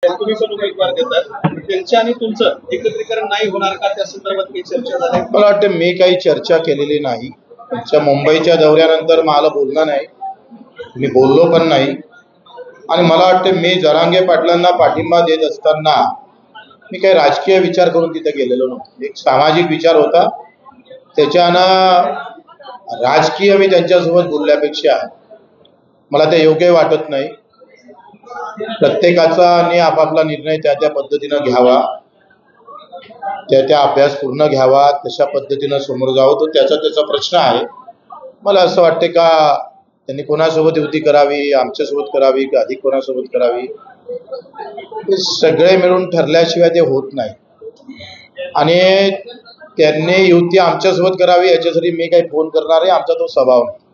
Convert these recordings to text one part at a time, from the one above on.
तुम्ही पण उमेदवार देतात, त्यांच्या आणि तुमचं एकत्रीकरण नाही होणार का, त्या संदर्भात काही चर्चा झाली? मला वाटतं मी काही चर्चा केलेली नाही. त्यांच्या मुंबईच्या दौऱ्यानंतर मला बोलणं नाही, मी बोललो पण नाही. आणि मला वाटतं मी जरांगे पाटलांना पाठिंबा देत असताना मी काही राजकीय विचार करून तिथे गेलेलो नव्हतो. एक सामाजिक विचार होता, त्याच्यानं राजकीय मी त्यांच्यासोबत बोलल्यापेक्षा मला ते योग्य वाटत नाही. प्रत्येकाचा आपापला निर्णय त्या त्या पद्धतीनं घ्यावा, त्या अभ्यास पूर्ण घ्यावा, तशा पद्धतीनं समोर जावं, तो त्याचा प्रश्न आहे. मला असं वाटते का त्यांनी कोणासोबत युती करावी, आमच्यासोबत करावी का अधिक कोणासोबत करावी, हे सगळे मिळून ठरल्याशिवाय ते होत नाही. आणि त्यांनी युती आमच्यासोबत करावी याच्यासाठी मी काही फोन करणार आहे, आमचा तो स्वभाव नाही.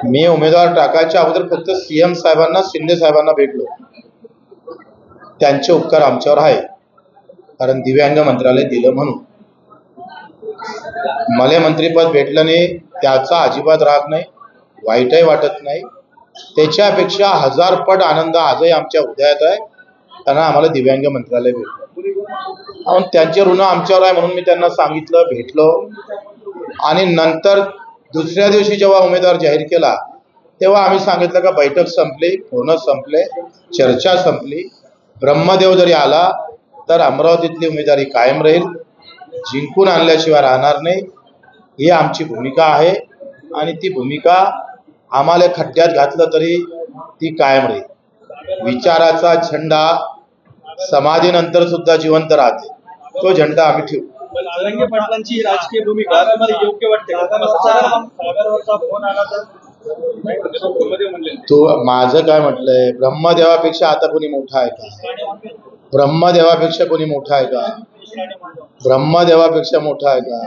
मी उमेदवार टाकायच्या अगोदर फक्त सीएम साहेबांना, शिंदे साहेबांना भेटलो. त्यांचे उपकार आमच्यावर आहे, कारण दिव्यांग मंत्रालय दिलं म्हणून. मला मंत्रीपद भेटलं नाही त्याचा अजिबात राग नाही, वाईटही वाटत नाही. त्याच्यापेक्षा 1000 पट आनंद आजही आमच्या हृदयात आहे, त्यांना आम्हाला दिव्यांग मंत्रालय भेटलं. त्यांचे ऋण आमच्यावर आहे म्हणून मी त्यांना सांगितलं, भेटलो. आणि नंतर दुसऱ्या दिवशी जेव्हा उमेदवार जाहीर केला तेव्हा आम्ही सांगितलं का बैठक संपली, फोन संपले, चर्चा संपली. ब्रह्मदेव जरी आला तर अमरावतीतली उमेदवारी कायम राहील, जिंकून आणल्याशिवाय राहणार नाही, ही आमची भूमिका आहे. आणि ती भूमिका आम्हाला खड्ड्यात घातलं तरी ती कायम राहील. विचाराचा झेंडा समाधीनंतर सुद्धा जिवंत राहते, तो झेंडा आम्ही ठेवू. जरांगे पाटलांची राजकीय भूमिका तुम्हाला योग्य वाटते का? फोन आला तर तो माझं काय म्हटलंय, ब्रह्मदेवापेक्षा आता कोणी मोठा आहे का? ब्रह्मदेवापेक्षा कोणी मोठा आहे का? ब्रह्मदेवापेक्षा मोठा आहे का?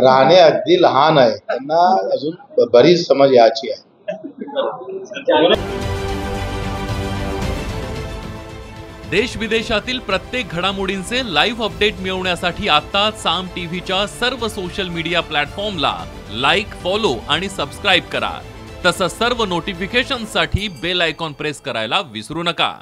राणे अगदी लहान आहे, त्यांना अजून बरीच समज याची आहे. देश विदेशातील प्रत्येक घडामोडींचे लाईव्ह अपडेट मिळवण्यासाठी आता साम टीव्हीच्या सर्व सोशल मीडिया प्लॅटफॉर्मला लाईक, फॉलो आणि सबस्क्राईब करा. तसंच सर्व नोटिफिकेशनसाठी बेल आयकॉन प्रेस करायला विसरू नका.